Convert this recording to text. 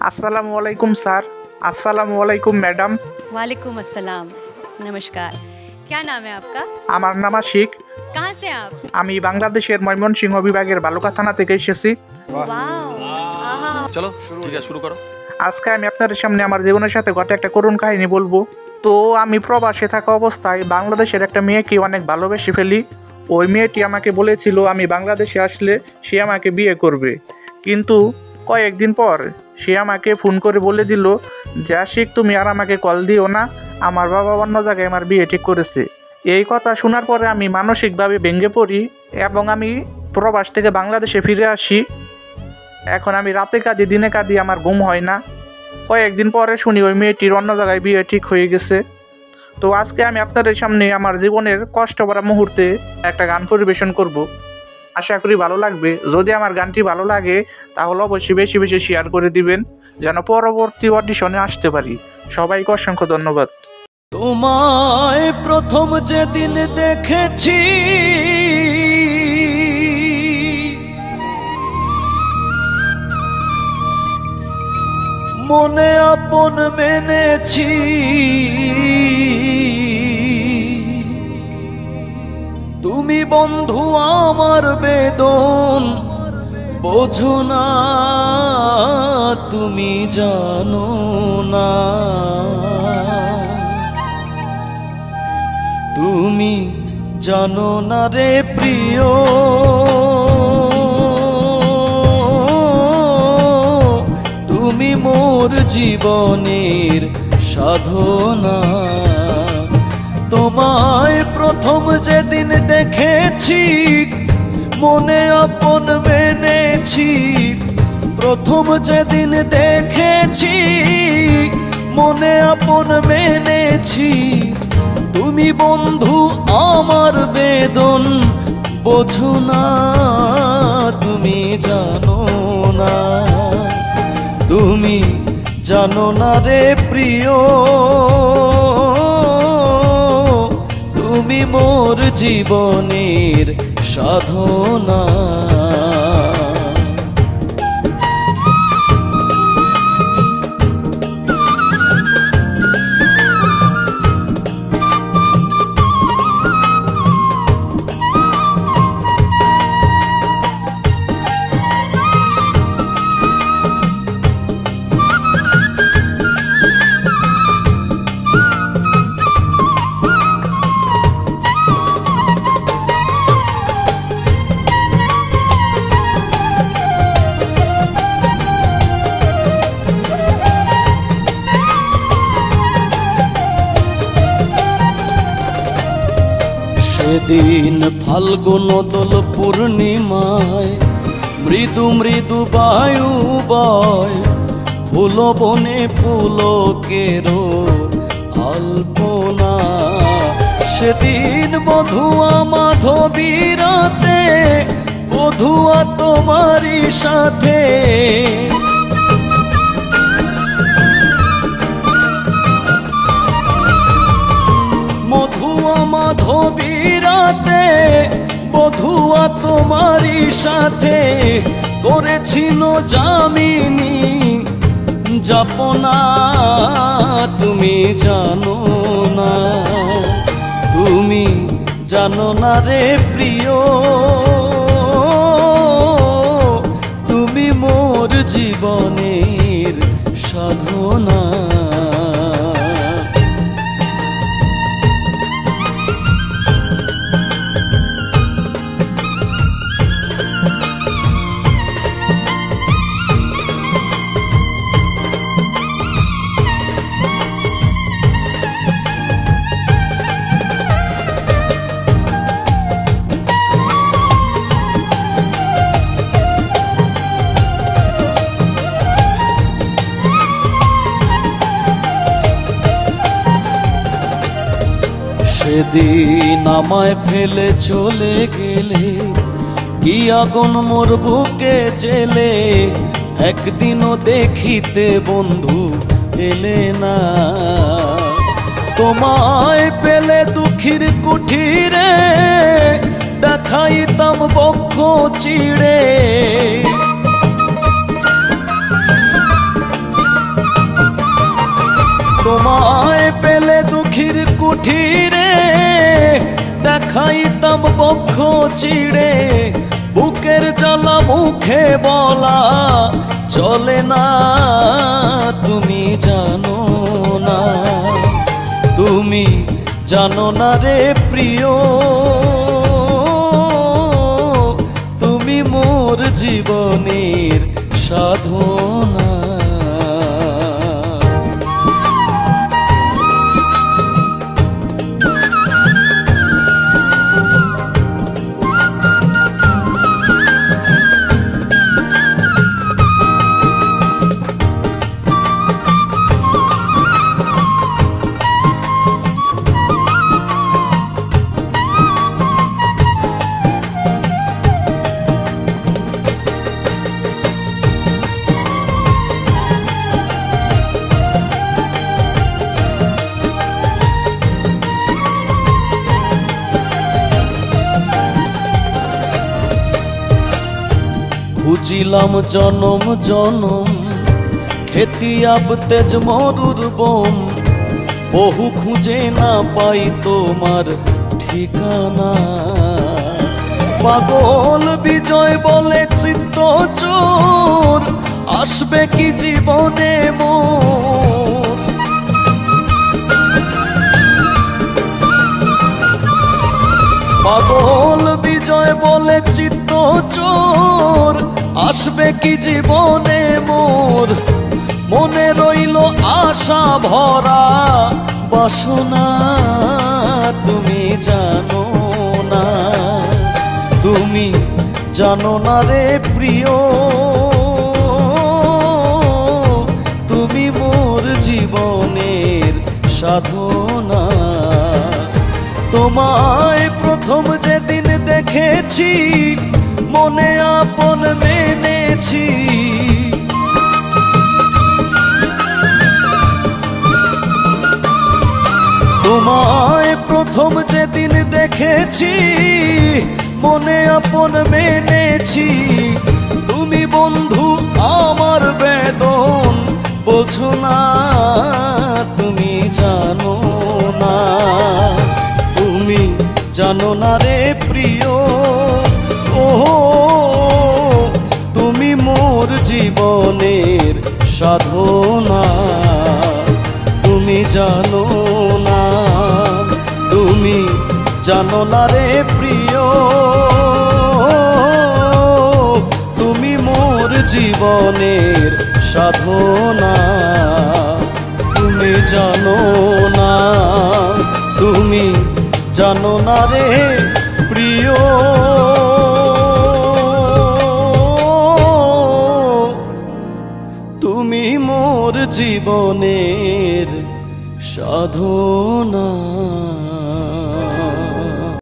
अस्सलाम वालेकुम सर। अस्सलाम वालेकुम मैडम। वालेकुम अस्सलाम। नमस्कार। क्या नाम है आपका? আমার নাম আশিক। कहाँ से आप? আমি বাংলাদেশের ময়মনসিংহ বিভাগের বালুকা থানা থেকে এসেছি। वाओ, आहा। চলো ঠিক আছে শুরু করো। আজকে আমি আপনাদের সামনে আমার জীবনের সাথে ঘটে একটা করুণ কাহিনী বলবো। তো আমি প্রবাসে থাকা অবস্থায় বাংলাদেশের একটা মেয়েকে অনেক ভালোবেসে ফেলি। ওই মেয়েটি আমাকে বলেছিল আমি বাংলাদেশে আসলে সে আমাকে বিয়ে করবে, কিন্তু কয়েকদিন পর সে আমাকে ফোন করে বলে দিল যে আশিক তুমি আর আমাকে কল দিও না, আমার বাবা অন্য জায়গায় আমার বিয়ে ঠিক করেছে। এই কথা শোনার পরে আমি মানসিকভাবে ভেঙে পড়ি এবং আমি প্রবাস থেকে বাংলাদেশে ফিরে আসি। এখন আমি রাতে কাঁদি দিনে কাঁদি, আমার ঘুম হয় না। কয়েকদিন পরে শুনি ওই মেয়েটির অন্য জায়গায় বিয়ে ঠিক হয়ে গেছে। তো আজকে আমি আপনাদের সামনে আমার জীবনের কষ্ট ভরা মুহূর্তে একটা গান পরিবেশন করব। আশা করি ভালো লাগবে। যদি আমার গানটি ভালো লাগে তাহলে অবশ্যই বেশি বেশি শেয়ার করে দিবেন যেন পরবর্তী অডিশনে আসতে পারি। সবাইকে অসংখ্য ধন্যবাদ। তোমায় প্রথম যেদিন দেখেছি মনে আপন মেনেছি, তুমি বন্ধু আমার বেদন বোঝো না, তুমি জানো না, তুমি জানো না রে প্রিয়, তুমি মোর জীবনের সাধনা। তোমায় প্রথম যেদিন দেখেছি মনে আপন মেনেছি, প্রথম যেদিন দেখেছি মনে আপন মেনেছি, তুমি বন্ধু আমার বেদন বোঝো না, তুমি জানো না, তুমি জানো না রে প্রিয়, তুমি মোর জীবনের সাধনা। সেদিন ফাল্গুন দোল পূর্ণিমায় মৃদু মৃদু বায়ু বয়, ফুল বনে পুলকেরও আলপনা, সেদিন মধুয়া মাধবীরাতে বধুয়া তোমারই সাথে, মধুয়া মাধবীরাতে বধুয়া তোমারই সাথে করেছিল যামিনী যাপনা, তুমি জানো না, তুমি জানো না রে প্রিয়, তুমি মোর জীবনের সাধনা। সেদিন আমায় ফেলে চলে গেলে কি আগুন মোর বুকে জেলে, একদিনও দেখিতে বন্ধু এলে না, তোমায় পেলে দুঃখীর কুঠিরে দেখাইতাম বক্ষ চিড়ে, তোমায় পেলে দুঃখীর কুঠিরে দেখাইতাম বক্ষ চিড়ে, বুকের জ্বালা মুখে বলা চলে না, তুমি জানো না, তুমি জানো না রে প্রিয়, তুমি মোর জীবনের সাধনা। খুঁজিলাম জনম জনম খেতিয়াব তেজ মরুর বম, বহু খুঁজে না পাই তোমার ঠিকানা। পাগল বিজয় বলে চিত্ত চোর, আসবে কি জীবনে মোর। পাগল বিজয় বলে চিত্ত চোর, আসবে কি জীবনে মোর। মনে রইল আশা ভরা বাসনা, তুমি জানো না, তুমি জানো না রে প্রিয়, তুমি মোর জীবনের সাধনা। তোমায় প্রথম যেদিন দেখেছি মনে আপন মেনেছি, তোমায় প্রথম যেদিন দেখেছি মনে আপন মেনেছি। তুমি বন্ধু আমার বেদন বোঝো না, তুমি জানো না, তুমি জানো না রে প্রিয়, ও তুমি মোর জীবনের সাধনা। তুমি জানো না, তুমি জানো না রে প্রিয়, তুমি মোর জীবনের সাধনা। তুমি জানো না, তুমি জানো না রে প্রিয়, তুমি মোর জীবনের সাধনা।